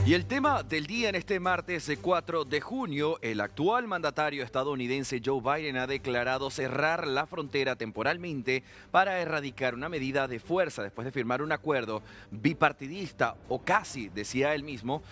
Y el tema del día en este martes 4 de junio, el actual mandatario estadounidense Joe Biden ha declarado cerrar la frontera temporalmente para erradicar una medida de fuerza después de firmar un acuerdo bipartidista, o casi, decía él mismo,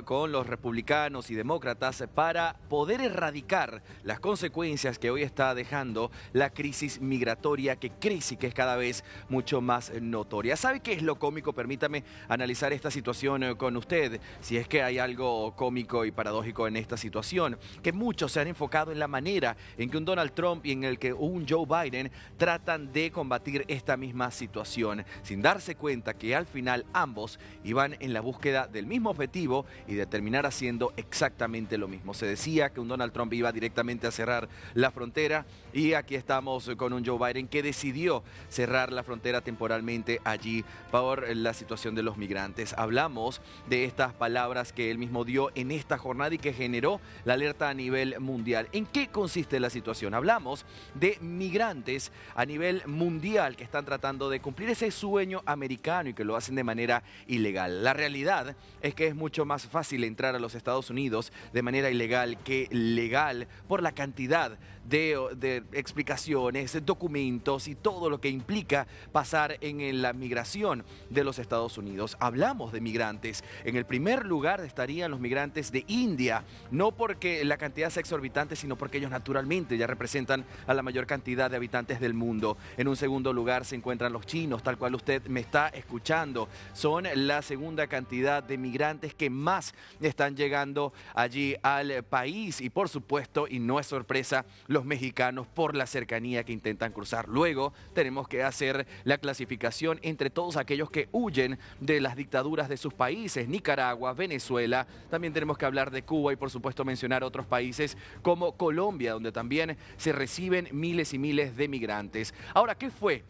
con los republicanos y demócratas para poder erradicar las consecuencias que hoy está dejando la crisis migratoria que crece y que es cada vez mucho más notoria. ¿Sabe qué es lo cómico? Permítame analizar esta situación con usted. Si es que hay algo cómico y paradójico en esta situación, que muchos se han enfocado en la manera en que un Donald Trump y en el que un Joe Biden tratan de combatir esta misma situación, sin darse cuenta que al final ambos iban en la búsqueda del mismo objetivo y de terminar haciendo exactamente lo mismo. Se decía que un Donald Trump iba directamente a cerrar la frontera y aquí estamos con un Joe Biden que decidió cerrar la frontera temporalmente allí por la situación de los migrantes. Hablamos de estas palabras que él mismo dio en esta jornada y que generó la alerta a nivel mundial. ¿En qué consiste la situación? Hablamos de migrantes a nivel mundial que están tratando de cumplir ese sueño americano y que lo hacen de manera ilegal. La realidad es que es mucho más fácil entrar a los Estados Unidos de manera ilegal que legal por la cantidad de explicaciones, documentos y todo lo que implica pasar en la migración de los Estados Unidos. Hablamos de migrantes. En el primer lugar estarían los migrantes de India, no porque la cantidad sea exorbitante, sino porque ellos naturalmente ya representan a la mayor cantidad de habitantes del mundo. En un segundo lugar se encuentran los chinos, tal cual usted me está escuchando. Son la segunda cantidad de migrantes que más están llegando allí al país y por supuesto, y no es sorpresa, los mexicanos por la cercanía que intentan cruzar. Luego tenemos que hacer la clasificación entre todos aquellos que huyen de las dictaduras de sus países, Nicaragua, Venezuela. También tenemos que hablar de Cuba y por supuesto mencionar otros países como Colombia, donde también se reciben miles y miles de migrantes. Ahora, ¿qué fue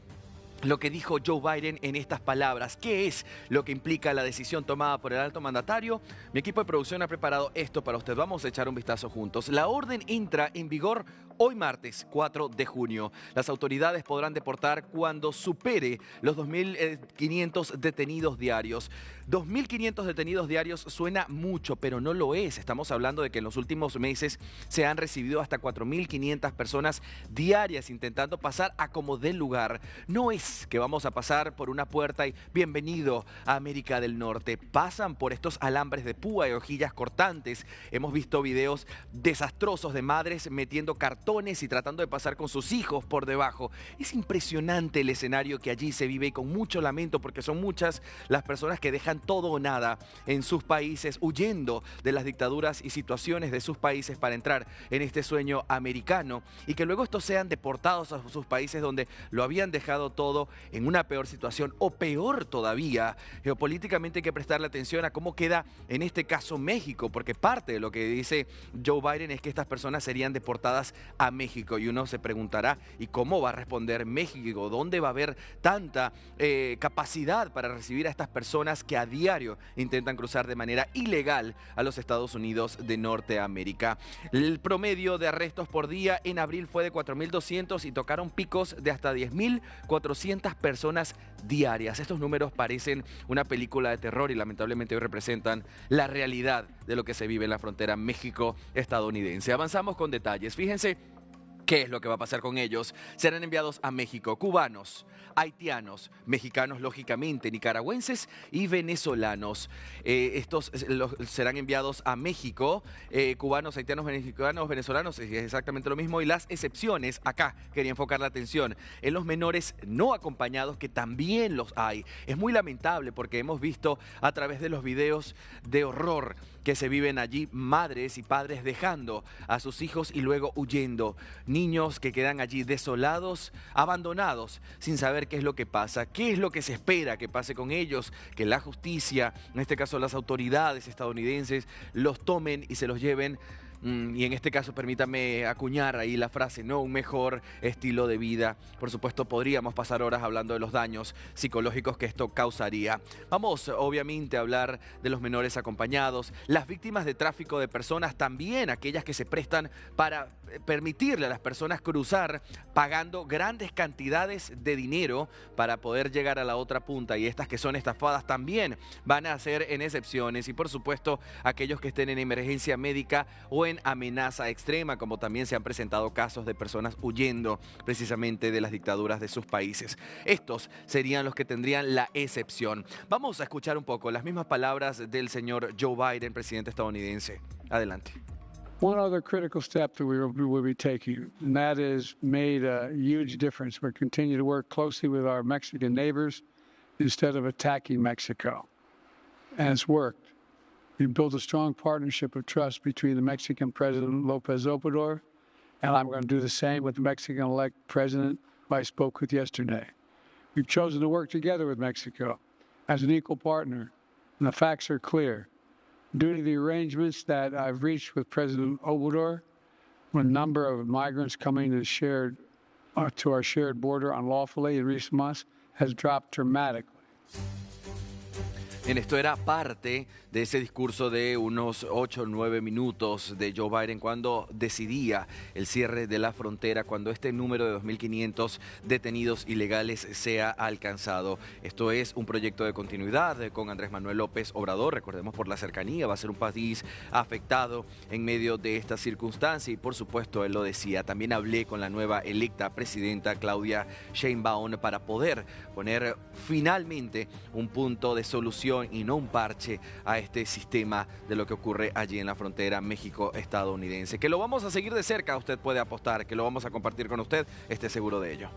lo que dijo Joe Biden en estas palabras? ¿Qué es lo que implica la decisión tomada por el alto mandatario? Mi equipo de producción ha preparado esto para usted. Vamos a echar un vistazo juntos. La orden entra en vigor hoy martes 4 de junio. Las autoridades podrán deportar cuando supere los 2.500 detenidos diarios. 2.500 detenidos diarios suena mucho, pero no lo es. Estamos hablando de que en los últimos meses se han recibido hasta 4.500 personas diarias intentando pasar a como dé lugar. No es que vamos a pasar por una puerta y bienvenido a América del Norte. Pasan por estos alambres de púa y hojillas cortantes. Hemos visto videos desastrosos de madres metiendo cartones y tratando de pasar con sus hijos por debajo. Es impresionante el escenario que allí se vive y con mucho lamento porque son muchas las personas que dejan todo o nada en sus países huyendo de las dictaduras y situaciones de sus países para entrar en este sueño americano y que luego estos sean deportados a sus países donde lo habían dejado todo en una peor situación o peor todavía. Geopolíticamente hay que prestarle atención a cómo queda en este caso México, porque parte de lo que dice Joe Biden es que estas personas serían deportadas a México y uno se preguntará ¿y cómo va a responder México? ¿Dónde va a haber tanta capacidad para recibir a estas personas que a diario intentan cruzar de manera ilegal a los Estados Unidos de Norteamérica? El promedio de arrestos por día en abril fue de 4.200 y tocaron picos de hasta 10.400 personas diarias. Estos números parecen una película de terror y lamentablemente hoy representan la realidad de lo que se vive en la frontera México-estadounidense. Avanzamos con detalles. Fíjense ¿qué es lo que va a pasar con ellos? Serán enviados a México cubanos, haitianos, mexicanos lógicamente, nicaragüenses y venezolanos. Estos serán enviados a México, cubanos, haitianos, mexicanos, venezolanos, es exactamente lo mismo. Y las excepciones, acá quería enfocar la atención, en los menores no acompañados, que también los hay. Es muy lamentable porque hemos visto a través de los videos de horror que se viven allí, madres y padres dejando a sus hijos y luego huyendo. Niños que quedan allí desolados, abandonados, sin saber qué es lo que pasa, qué es lo que se espera que pase con ellos, que la justicia, en este caso las autoridades estadounidenses, los tomen y se los lleven. Y en este caso permítame acuñar ahí la frase, ¿no? Un mejor estilo de vida. Por supuesto podríamos pasar horas hablando de los daños psicológicos que esto causaría. Vamos obviamente a hablar de los menores acompañados, las víctimas de tráfico de personas, también aquellas que se prestan para permitirle a las personas cruzar pagando grandes cantidades de dinero para poder llegar a la otra punta, y estas que son estafadas también van a ser en excepciones, y por supuesto aquellos que estén en emergencia médica o en amenaza extrema, como también se han presentado casos de personas huyendo precisamente de las dictaduras de sus países. Estos serían los que tendrían la excepción. Vamos a escuchar un poco las mismas palabras del señor Joe Biden, presidente estadounidense. Adelante. One other critical step that we will be taking, and that has made a huge difference. We're continuing to work closely with our Mexican neighbors instead of attacking Mexico. And it's worked. We've built a strong partnership of trust between the Mexican President López Obrador, and I'm going to do the same with the Mexican-elect president I spoke with yesterday. We've chosen to work together with Mexico as an equal partner, and the facts are clear. Due to the arrangements that I've reached with President Obrador, the number of migrants coming to our shared border unlawfully in recent months has dropped dramatically. Bien, esto era parte de ese discurso de unos 8 o 9 minutos de Joe Biden cuando decidía el cierre de la frontera, cuando este número de 2.500 detenidos ilegales sea alcanzado. Esto es un proyecto de continuidad con Andrés Manuel López Obrador. Recordemos, por la cercanía, va a ser un país afectado en medio de esta circunstancia, y por supuesto él lo decía. También hablé con la nueva electa presidenta Claudia Sheinbaum para poder poner finalmente un punto de solución y no un parche a este sistema de lo que ocurre allí en la frontera México-estadounidense. Que lo vamos a seguir de cerca, usted puede apostar, que lo vamos a compartir con usted, esté seguro de ello.